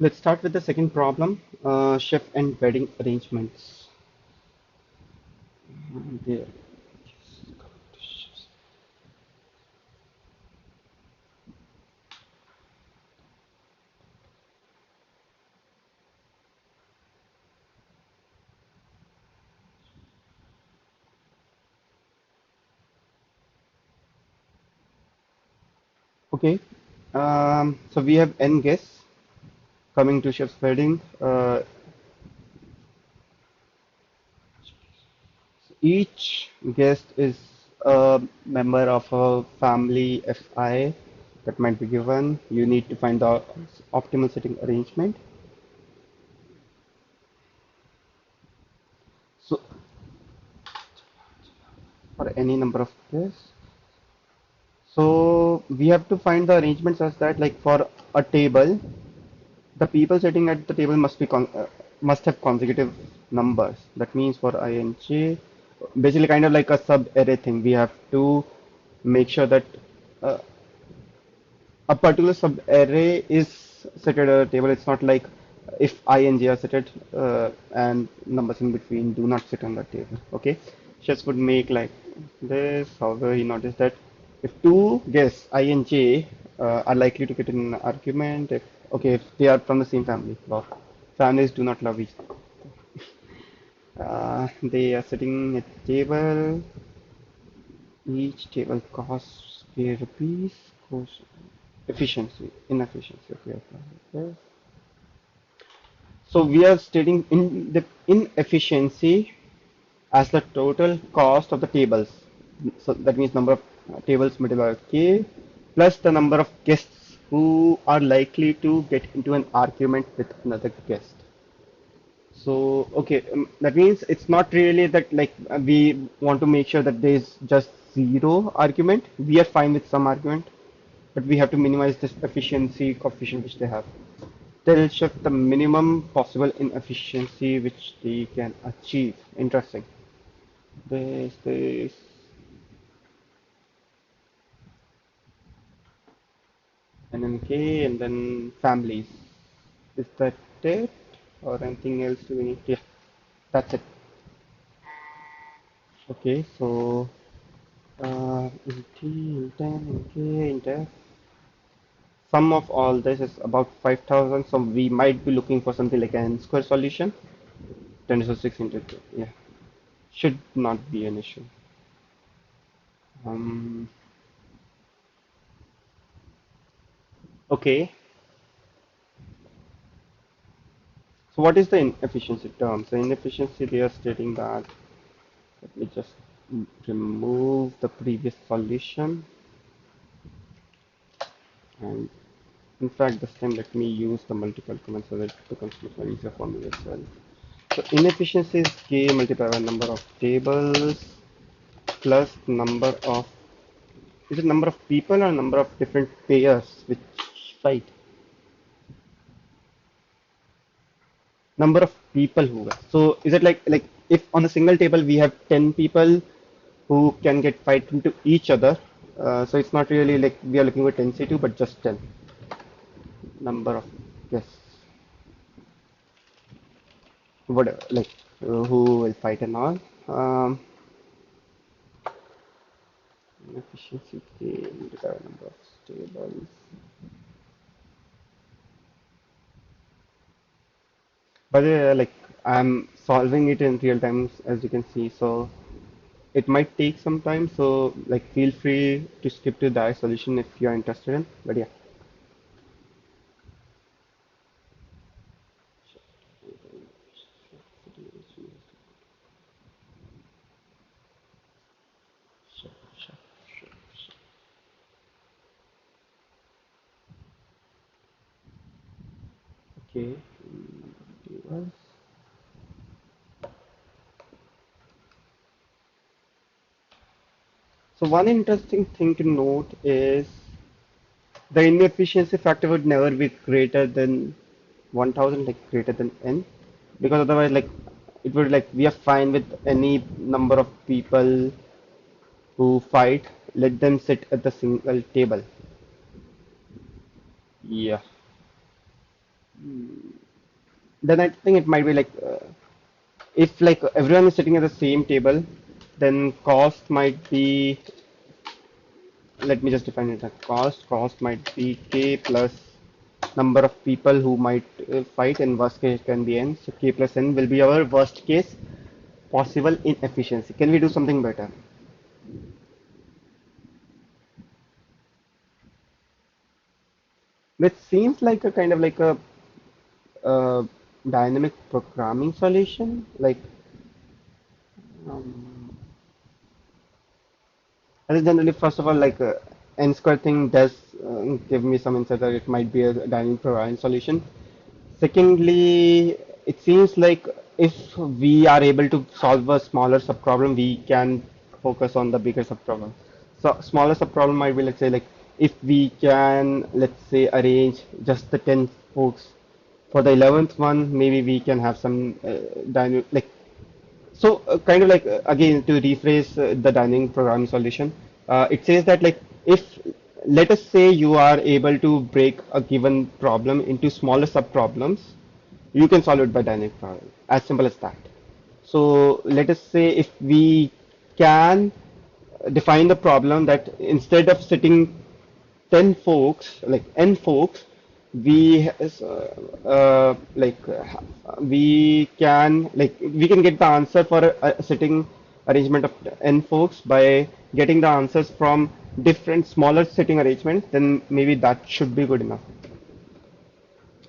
Let's start with the second problem, chef and wedding arrangements. There. Okay. So we have n guests coming to chef's wedding. Each guest is a member of a family FI that might be given. You need to find the optimal sitting arrangement. So for any number of guests. So we have to find the arrangements as that, like for a table, the people sitting at the table must have consecutive numbers. That means for ing, basically kind of like a sub-array thing. We have to make sure that uh, a particular sub-array is seated at a table. It's not like if ing are seated and numbers in between do not sit on the table. Okay, chefs would make like this. However, he noticed that if two guests ing are likely to get in an argument, if they are from the same family, well, families do not love each other. They are sitting at the table. Each table costs K rupees. Cost inefficiency. Okay, okay. So we are stating in the inefficiency as the total cost of the tables. So that means number of tables multiplied by K plus the number of guests who are likely to get into an argument with another guest. So, okay, that means it's not really that like we want to make sure that there's just zero argument. We are fine with some argument, but we have to minimize this efficiency coefficient which they have. They'll shift the minimum possible inefficiency which they can achieve. Interesting. This, and then K, and then families. Is that it? Or anything else we need? Yeah, that's it. Okay, so in T, in 10, in K, in F. Sum of all this is about 5,000, so we might be looking for something like an square solution. 10 to the 6 into 2. Yeah, should not be an issue. Um, okay, so what is the inefficiency term? So inefficiency, they are stating that, let me just remove the previous solution, and in fact this time let me use the multiple command so that it becomes much more easier for me as well. So inefficiency is k multiplied by number of tables plus number of, is it number of people or number of different pairs which fight? Number of people who were. So is it like if on a single table we have 10 people who can get fight into each other, so it's not really like we are looking for 10 C2 but just 10 number of guests, whatever, like who will fight and all. Um, Efficiency k multiplied by number of tables. But like I'm solving it in real time as you can see, so it might take some time. So like feel free to skip to that solution if you are interested in. But yeah, okay. So one interesting thing to note is the inefficiency factor would never be greater than 1000, like greater than n, because otherwise like it would like we are fine with any number of people who fight, let them sit at the single table. Yeah. then I think it might be like if like everyone is sitting at the same table, then cost might be, let me just define it as cost might be k plus number of people who might fight, and worst case can be n. So k plus n will be our worst case possible inefficiency. Can we do something better? Which seems like a kind of like a uh, dynamic programming solution. Like um, I think generally, first of all, like n square thing does give me some insight that it might be a dynamic programming solution. Secondly, it seems like if we are able to solve a smaller subproblem, we can focus on the bigger subproblem. So smaller subproblem might be, let's say, like if we can, let's say, arrange just the 10 folks for the 11th one, maybe we can have some dynamic, like so, kind of like again to rephrase the dynamic programming solution, it says that like if let us say you are able to break a given problem into smaller subproblems, you can solve it by dynamic programming. As simple as that. So let us say if we can define the problem that instead of sitting 10 folks, like n folks, we we can get the answer for a sitting arrangement of n folks by getting the answers from different smaller sitting arrangements, then maybe that should be good enough.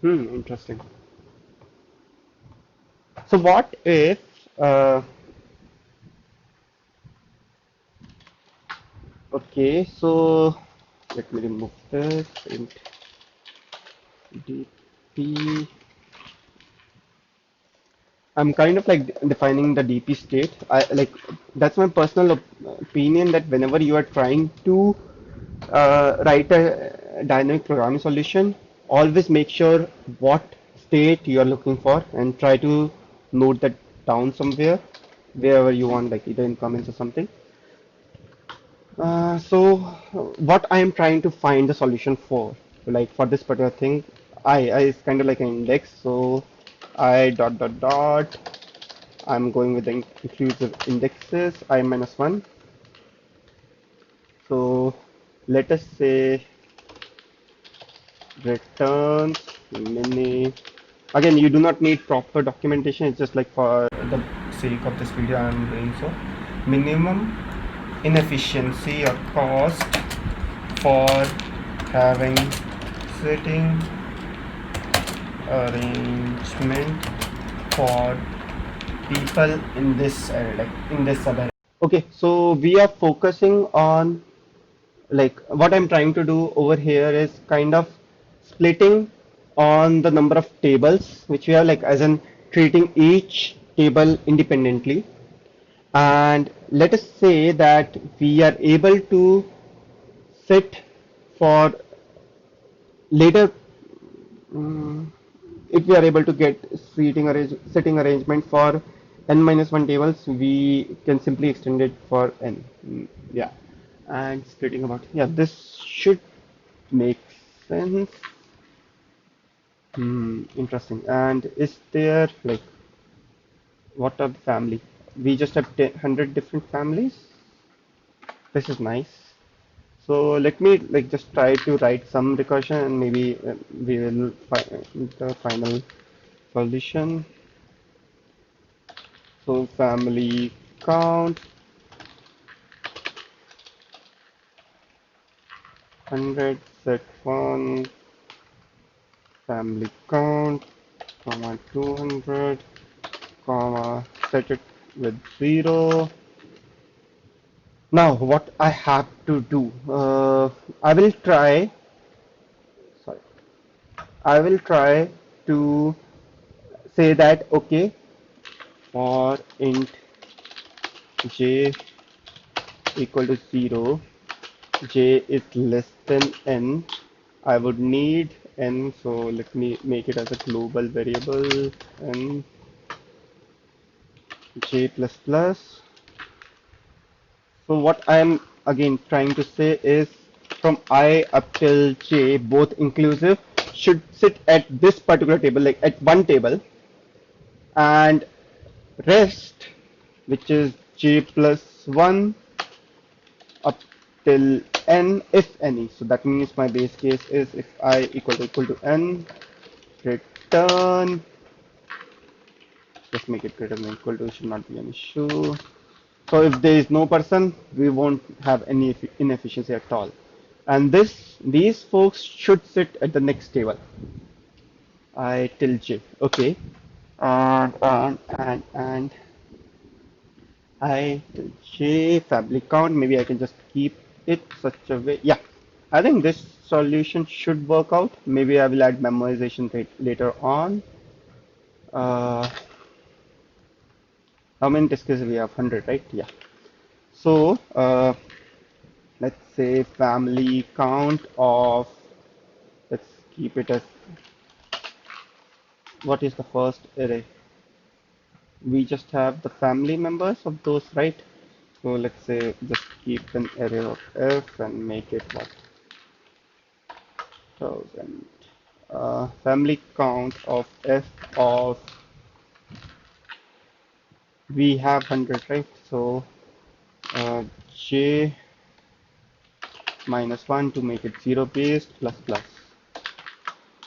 Interesting. So what if okay, so let me remove this int dp. I'm kind of like defining the DP state. I like that's my personal opinion that whenever you are trying to write a dynamic programming solution, always make sure what state you are looking for and try to note that down somewhere, wherever you want, like either in comments or something. So what I am trying to find the solution for, like for this particular thing, I is kind of like an index. So I dot dot dot. I'm going with the inclusive indexes I minus one. So let us say returns mini. Again, you do not need proper documentation. It's just like for the sake of this video, I'm doing so. Minimum inefficiency or cost for having sitting arrangement for people in this like in this suburb. Okay, so we are focusing on like what I'm trying to do over here is kind of splitting on the number of tables which we have, like as in treating each table independently. And let us say that we are able to sit for later mm, if we are able to get sitting arrangement for n minus 1 tables, we can simply extend it for n. Yeah, and splitting about, yeah, this should make sense. Interesting. And is there like what are the family? We just have 100 different families. This is nice. So let me like just try to write some recursion and maybe we will find the final solution. So family count 100 set 1 family count comma 200 comma set it with 0. Now what I have to do, I will try, sorry, I will try to say that okay, for int j equal to 0, j is less than n, I would need n, so let me make it as a global variable n j plus plus. So what I am again trying to say is from I up till j, both inclusive, should sit at this particular table, like at one table. and rest, which is j plus 1 up till n, if any. So that means my base case is if I equal to n, return, just make it greater than equal to, should not be an issue. So if there is no person, we won't have any inefficiency at all. And these folks should sit at the next table. I till j. Okay. And I till j family count. Maybe I can just keep it such a way. Yeah. I think this solution should work out. Maybe I will add memorization later on. Uh, how many test cases we have? 100, right? Yeah. So, let's say family count of, let's keep it as, what is the first array? We just have the family members of those, right? So let's say just keep an array of f and make it what? 1000. Family count of f of, we have 100, right? So j minus 1 to make it 0 based plus plus.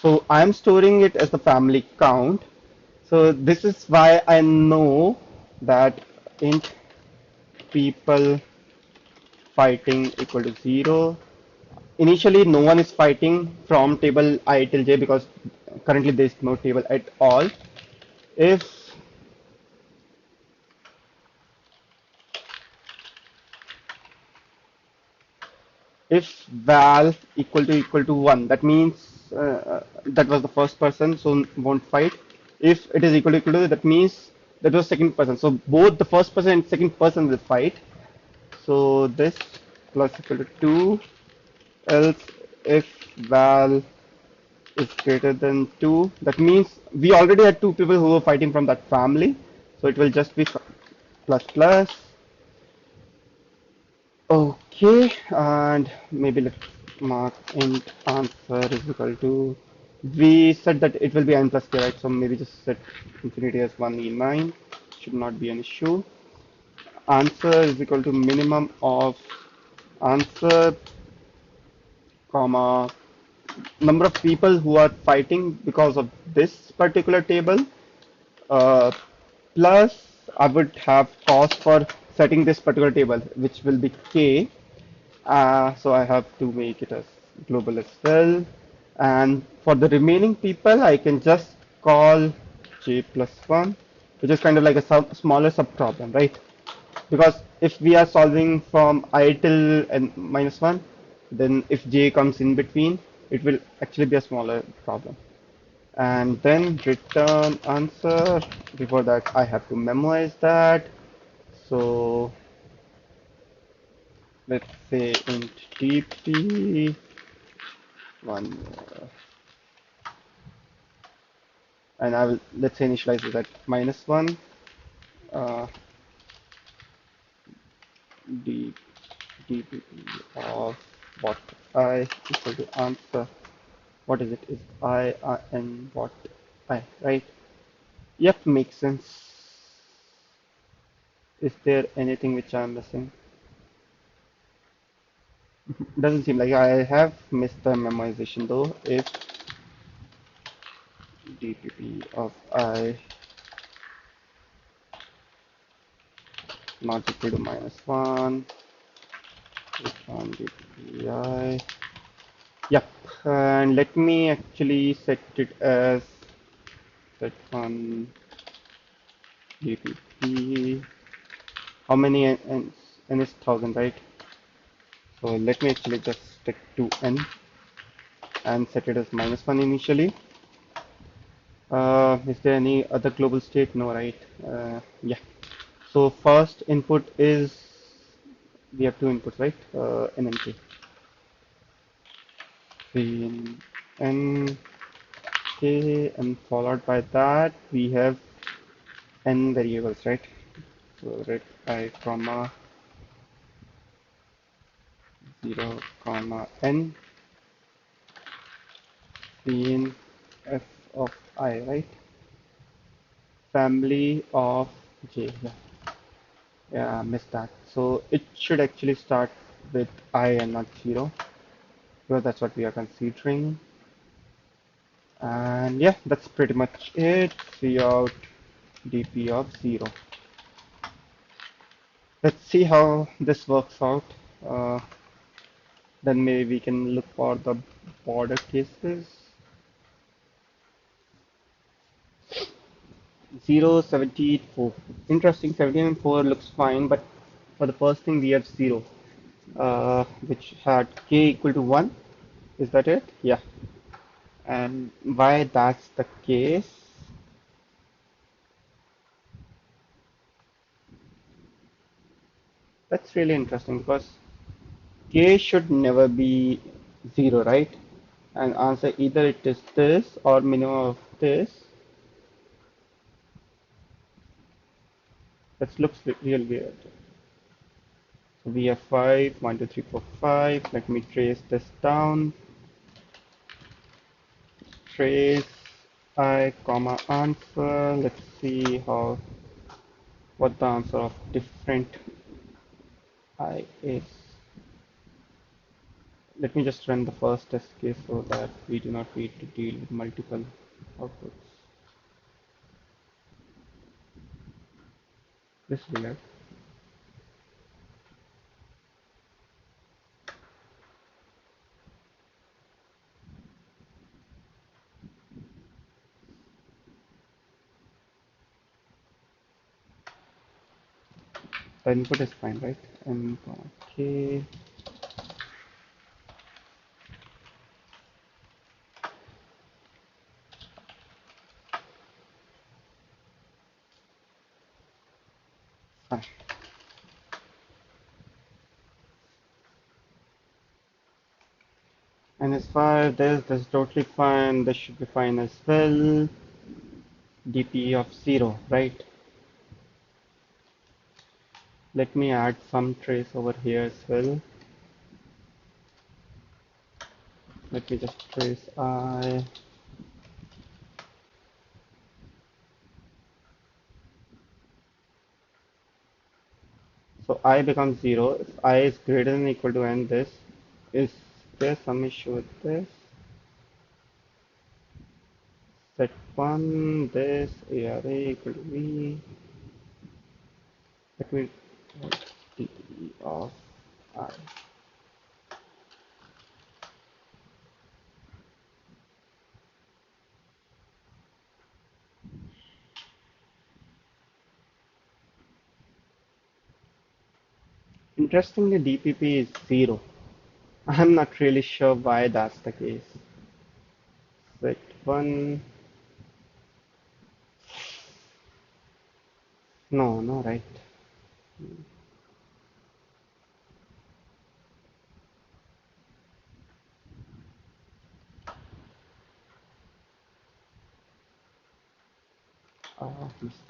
So I'm storing it as the family count. So this is why I know that int people fighting equal to 0. Initially, no one is fighting from table I till j because currently there is no table at all. If if val equal to 1, that means that was the first person, so won't fight. If it is equal to, that means that was second person. So both the first person and second person will fight. So this plus equal to 2, else if val is greater than 2, that means we already had two people who were fighting from that family. So it will just be plus plus. Okay, and maybe let's mark int answer is equal to, we said that it will be n plus k, right? So maybe just set infinity as 1e9, should not be an issue. Answer is equal to minimum of answer, comma, number of people who are fighting because of this particular table, uh, plus I would have cost for setting this particular table, which will be k. So I have to make it as global as well. And for the remaining people, I can just call j plus 1, which is kind of like a smaller subproblem, right? Because if we are solving from I till n minus 1, then if j comes in between, it will actually be a smaller problem. And then return answer. Before that, I have to memorize that. So let's say int dp one, and I will, let's say, initialize it at minus 1. Uh, d dp of what I equal to answer. What is it? Is I and what I, right? Yep, makes sense. Is there anything which I'm missing? Doesn't seem like I have missed the memorization though. If dpp of I not equal to minus 1, return dpp I. Yep, and let me actually set it as set one dpp. How many n is 1000, right? So let me actually just stick to n and set it as minus 1 initially. Is there any other global state? No, right? Yeah. So first input is, we have two inputs, right? N and k. In n, k, and followed by that we have n variables, right? So let I comma 0 comma n in f of I, right? family of J. Yeah, yeah, I missed that. So it should actually start with I and not 0, because that's what we are considering. And yeah, that's pretty much it. See out dp of 0. Let's see how this works out. Uh, then maybe we can look for the border cases. 0, 17, 4. Interesting, 17 and 4 looks fine, but for the first thing we have 0, which had k equal to 1. Is that it? Yeah. And why that's the case? That's really interesting because k should never be 0, right? And answer either it is this or minimum of this. That looks real weird. So we have 5, 1, 2, 3, 4, 5. Let me trace this down. Trace I comma answer. Let's see what the answer of different I is. Let me just run the first test case so that we do not need to deal with multiple outputs. This is weird. The input is fine, right? M comma K. Fine. And as far this is totally fine. This should be fine as well. dp of 0, right? Let me add some trace over here as well. Let me just trace I. So I becomes 0. If I is greater than or equal to n, this is there some issue with this? Set 1, this ARA equal to V. Let me write D of I. Interestingly, DPP is 0. I'm not really sure why that's the case. Set 1. No, no, right. Mistake.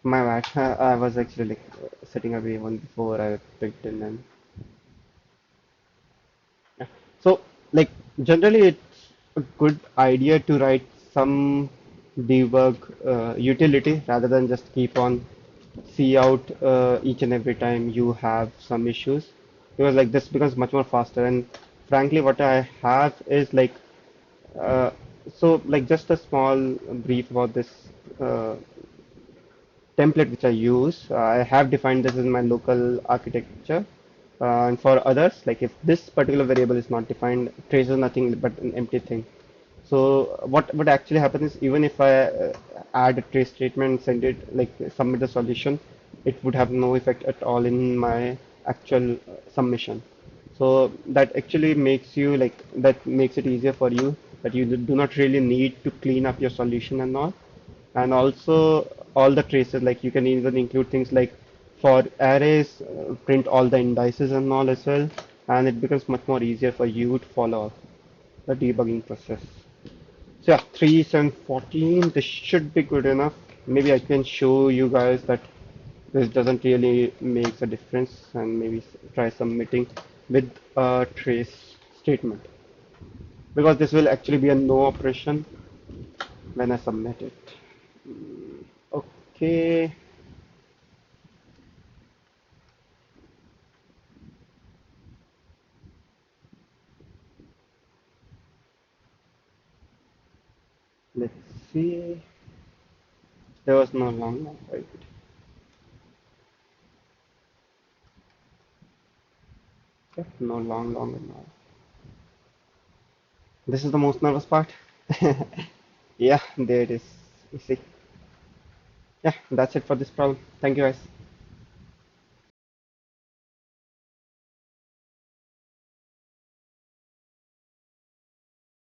My bad. I was actually like setting away one before I picked in and yeah. So like generally it's a good idea to write some debug utility rather than just keep on see out each and every time you have some issues, because like this becomes much more faster. And frankly what I have is like uh, so like just a small brief about this uh, template which I use. I have defined this in my local architecture. And for others, like if this particular variable is not defined, trace is nothing but an empty thing. So what would actually happen is even if I add a trace statement, send it like submit the solution, it would have no effect at all in my actual submission. So that actually makes you like that makes it easier for you that you do not really need to clean up your solution and all. And also all the traces, like you can even include things like for arrays, print all the indices and all as well, and it becomes much more easier for you to follow the debugging process. So yeah, 3, 7, 14, this should be good enough. Maybe I can show you guys that this doesn't really make a difference, and maybe try submitting with a trace statement, because this will actually be a no operation when I submit it. Okay, let's see. There was no long now, right? Yep, no long now. This is the most nervous part. Yeah, there it is. You see. Yeah, that's it for this problem. Thank you guys.